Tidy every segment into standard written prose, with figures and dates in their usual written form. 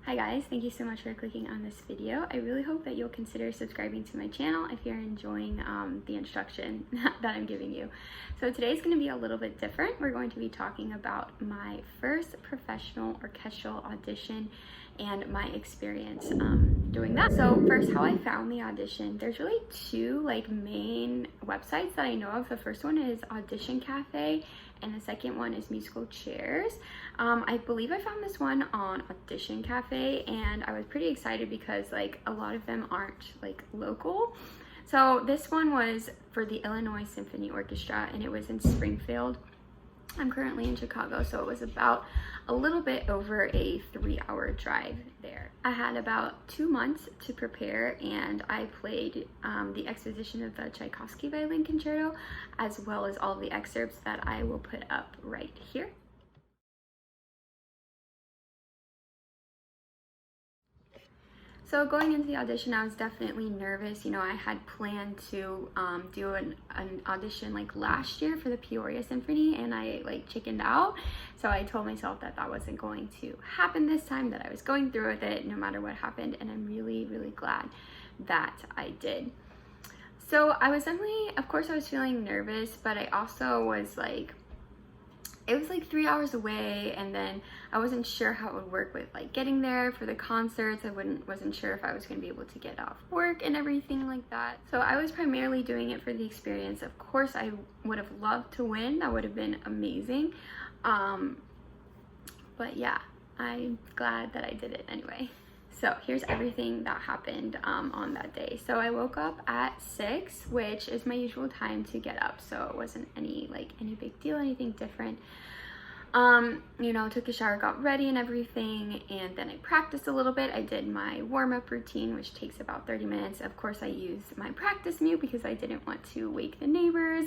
Hi guys, thank you so much for clicking on this video. I really hope that you'll consider subscribing to my channel if you're enjoying the instruction that I'm giving you. So today's going to be a little bit different. We're going to be talking about my first professional orchestral audition and my experience doing that. So first, how I found the audition. There's really two main websites that I know of. The first one is Audition Cafe and the second one is Musical Chairs. I believe I found this one on Audition Cafe, and I was pretty excited because a lot of them aren't local. So this one was for the Illinois Symphony Orchestra and it was in Springfield. I'm currently in Chicago, so it was about a little bit over a 3-hour drive there. I had about 2 months to prepare, and I played the exposition of the Tchaikovsky Violin Concerto, as well as all of the excerpts that I will put up right here. So going into the audition, I was definitely nervous. You know, I had planned to do an audition last year for the Peoria Symphony, and I chickened out. So I told myself that that wasn't going to happen this time, that I was going through with it no matter what happened, and I'm really, really glad that I did. So I was definitely, of course I was feeling nervous, but I also was it was 3 hours away, and then I wasn't sure how it would work with getting there for the concerts. I wasn't sure if I was going to be able to get off work and everything like that. So I was primarily doing it for the experience. Of course, I would have loved to win. That would have been amazing. But yeah, I'm glad that I did it anyway. So here's everything that happened on that day. So I woke up at 6, which is my usual time to get up. So it wasn't any big deal, anything different. You know, took a shower, got ready and everything, and then I practiced a little bit. I did my warm-up routine, which takes about 30 minutes. Of course, I used my practice mute because I didn't want to wake the neighbors.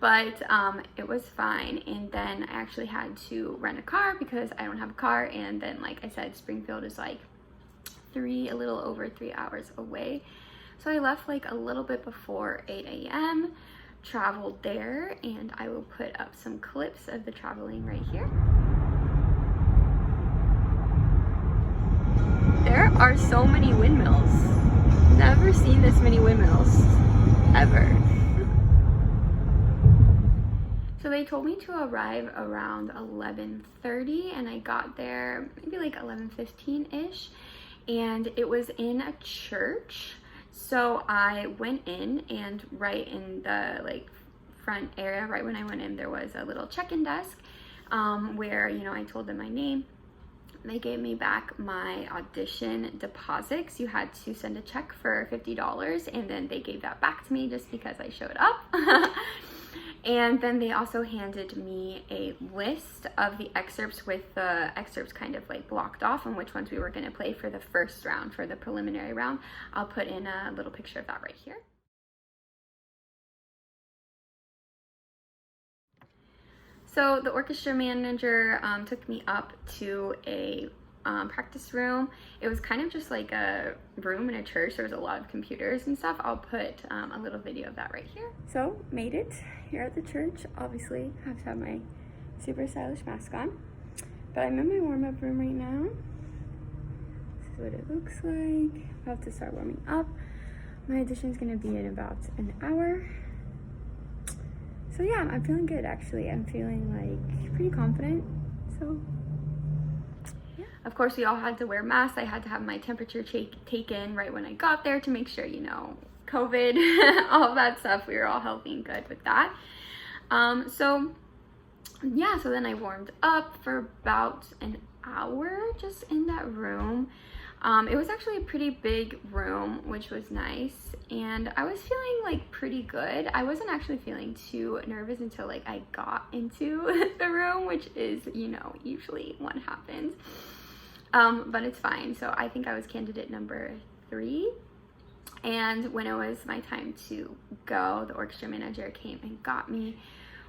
But it was fine. And then I actually had to rent a car because I don't have a car, and then like I said, Springfield is a little over 3 hours away. So I left a little bit before 8 a.m. traveled there, and I will put up some clips of the traveling right here. There are so many windmills. Never seen this many windmills ever. So they told me to arrive around 11:30, and I got there maybe 11:15-ish, and it was in a church. So I went in, and right in the front area, right when I went in, there was a little check-in desk where, you know, I told them my name. They gave me back my audition deposits. You had to send a check for $50, and then they gave that back to me just because I showed up. And then they also handed me a list of the excerpts with the excerpts kind of blocked off and which ones we were going to play for the first round, for the preliminary round. I'll put in a little picture of that right here. So the orchestra manager took me up to a practice room. It was kind of just like a room in a church. There was a lot of computers and stuff. I'll put a little video of that right here. So made it here at the church. Obviously have to have my super stylish mask on, but I'm in my warm-up room right now. This is what it looks like. I have to start warming up. My audition is going to be in about an hour. So yeah, I'm feeling good actually. I'm feeling pretty confident. So of course, we all had to wear masks. I had to have my temperature taken right when I got there to make sure, you know, COVID, all that stuff. We were all healthy and good with that. So yeah, so then I warmed up for about an hour just in that room. It was actually a pretty big room, which was nice. And I was feeling pretty good. I wasn't actually feeling too nervous until I got into the room, which is, you know, usually what happens. But it's fine. So I think I was candidate number 3. And when it was my time to go, the orchestra manager came and got me.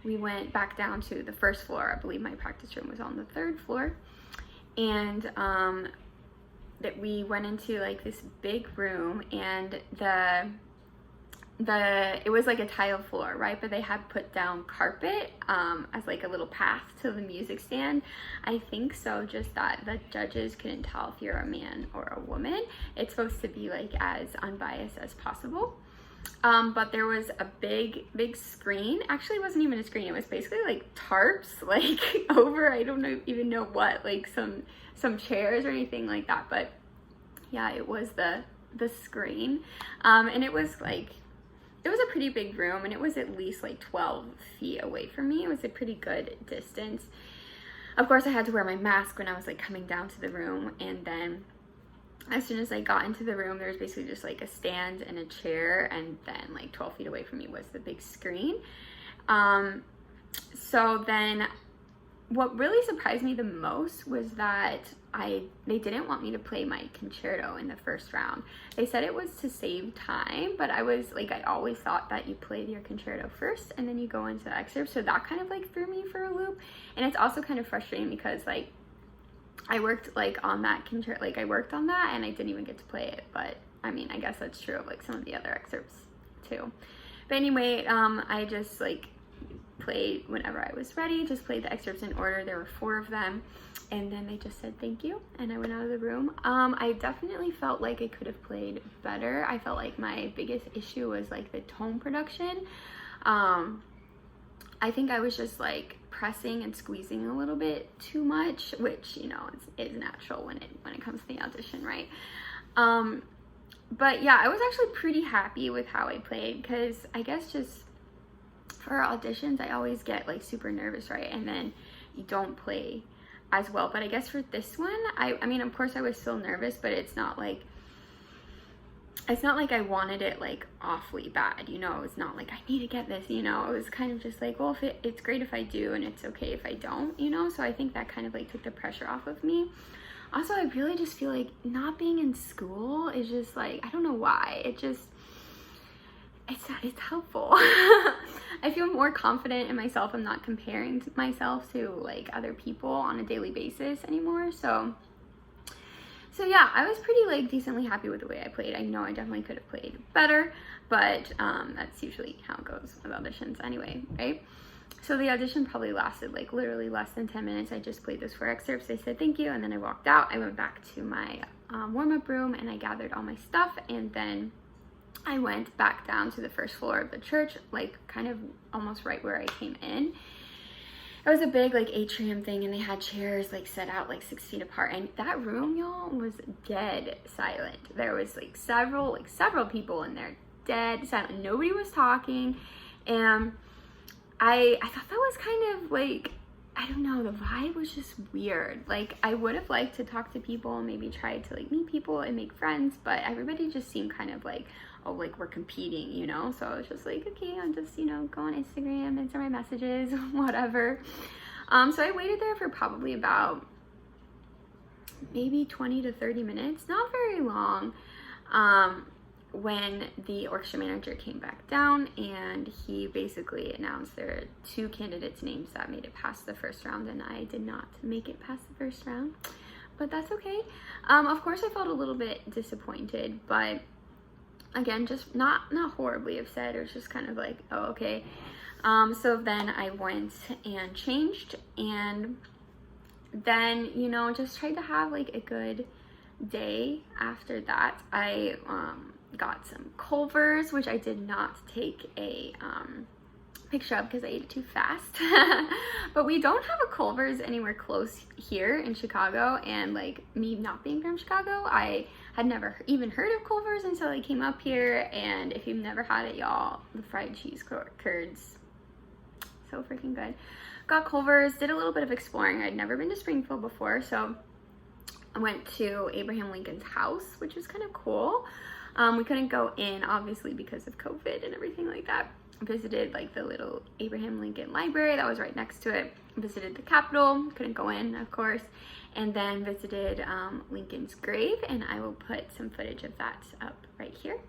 We went back down to the first floor. I believe my practice room was on the 3rd floor. And that we went into this big room, and the it was like a tile floor, right? But they had put down carpet as like a little path to the music stand. I think so, just that the judges couldn't tell if you're a man or a woman. It's supposed to be like as unbiased as possible. But there was a big screen. Actually, it wasn't even a screen. It was basically like tarps, like over, I don't even know what, like some chairs or anything like that. But yeah, it was the screen. And it was like, it was a pretty big room, and it was at least like 12 feet away from me. It was a pretty good distance. Of course, I had to wear my mask when I was like coming down to the room, and then as soon as I got into the room, there was basically just like a stand and a chair, and then like 12 feet away from me was the big screen. So then what really surprised me the most was that they didn't want me to play my concerto in the first round. They said it was to save time, but I was like, I always thought that you played your concerto first and then you go into the excerpt. So that kind of like threw me for a loop. And it's also kind of frustrating because like I worked like on that concerto, like I worked on that and I didn't even get to play it. But I mean, I guess that's true of like some of the other excerpts too. But anyway, I just like played whenever I was ready, just played the excerpts in order. There were 4 of them, and then they just said thank you, and I went out of the room. I definitely felt like I could have played better. I felt like my biggest issue was like the tone production. I think I was just like pressing and squeezing a little bit too much, which, you know, is natural when it comes to the audition, right? But yeah, I was actually pretty happy with how I played, because I guess just for auditions, I always get like super nervous, right? And then you don't play as well. But I guess for this one, I mean, of course I was still nervous, but it's not like I wanted it like awfully bad, you know? It's not like I need to get this, you know? It was kind of just like, well, it's great if I do, and it's okay if I don't, you know? So I think that kind of like took the pressure off of me. Also, I really just feel like not being in school is just like, I don't know why. It's helpful. I feel more confident in myself. I'm not comparing myself to like other people on a daily basis anymore. So yeah, I was pretty like decently happy with the way I played. I know I definitely could have played better, but that's usually how it goes with auditions anyway, right? So the audition probably lasted like literally less than 10 minutes. I just played those 4 excerpts. They said thank you, and then I walked out. I went back to my warm-up room and I gathered all my stuff, and then I went back down to the first floor of the church, like kind of almost right where I came in. It was a big like atrium thing, and they had chairs like set out like 6 feet apart, and that room, y'all, was dead silent. There was like several people in there, dead silent. Nobody was talking, and I thought that was kind of like, I don't know, the vibe was just weird. Like, I would have liked to talk to people and maybe try to like meet people and make friends, but everybody just seemed kind of like, oh, like we're competing, you know? So I was just like, okay, I'm just, you know, go on Instagram, answer my messages, whatever. So I waited there for probably about maybe 20 to 30 minutes, not very long, when the orchestra manager came back down, and he basically announced there are 2 candidates' names that made it past the first round, and I did not make it past the first round, but that's okay. Of course I felt a little bit disappointed, but again, just not horribly upset. It was just kind of like, oh, okay. So then I went and changed, and then, you know, just tried to have like a good day after that. I got some Culvers, which I did not take a picture of because I ate it too fast. But we don't have a Culvers anywhere close here in Chicago, and like me not being from Chicago, I had never even heard of Culvers until I came up here. And if you've never had it, y'all, the fried cheese curds, so freaking good. Got Culvers, did a little bit of exploring. I'd never been to Springfield before, so I went to Abraham Lincoln's house, which was kind of cool. We couldn't go in, obviously, because of COVID and everything like that. Visited like the little Abraham Lincoln library that was right next to it. Visited the Capitol, couldn't go in, of course. And then visited Lincoln's grave, and I will put some footage of that up right here.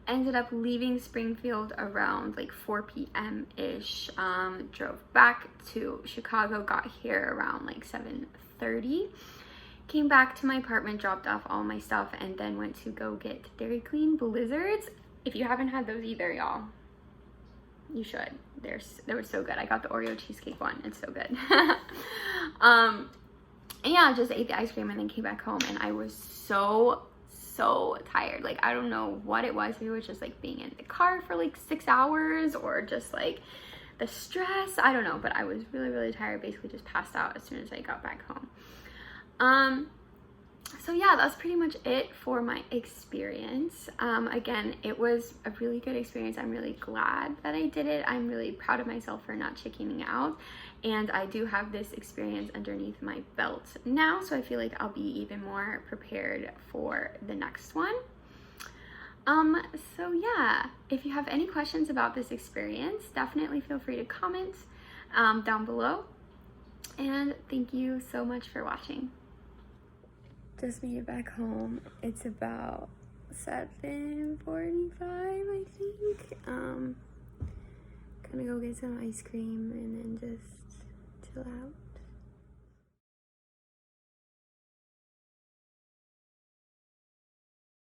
ended up leaving Springfield around like 4 p.m. ish. Drove back to Chicago, got here around like 7:30. Came back to my apartment, dropped off all my stuff, and then went to go get Dairy Queen Blizzards. If you haven't had those either, y'all, you should. They were so good. I got the Oreo cheesecake one. It's so good. And yeah, just ate the ice cream and then came back home, and I was so tired. Like, I don't know what it was. Maybe it was just like being in the car for like 6 hours, or just like the stress. I don't know, but I was really tired. Basically just passed out as soon as I got back home. So yeah, that's pretty much it for my experience. Again, it was a really good experience. I'm really glad that I did it. I'm really proud of myself for not chickening out. And I do have this experience underneath my belt now, so I feel like I'll be even more prepared for the next one. So yeah, if you have any questions about this experience, definitely feel free to comment down below. And thank you so much for watching. Just made it back home. It's about 7:45, I think. Gonna go get some ice cream and then just chill out.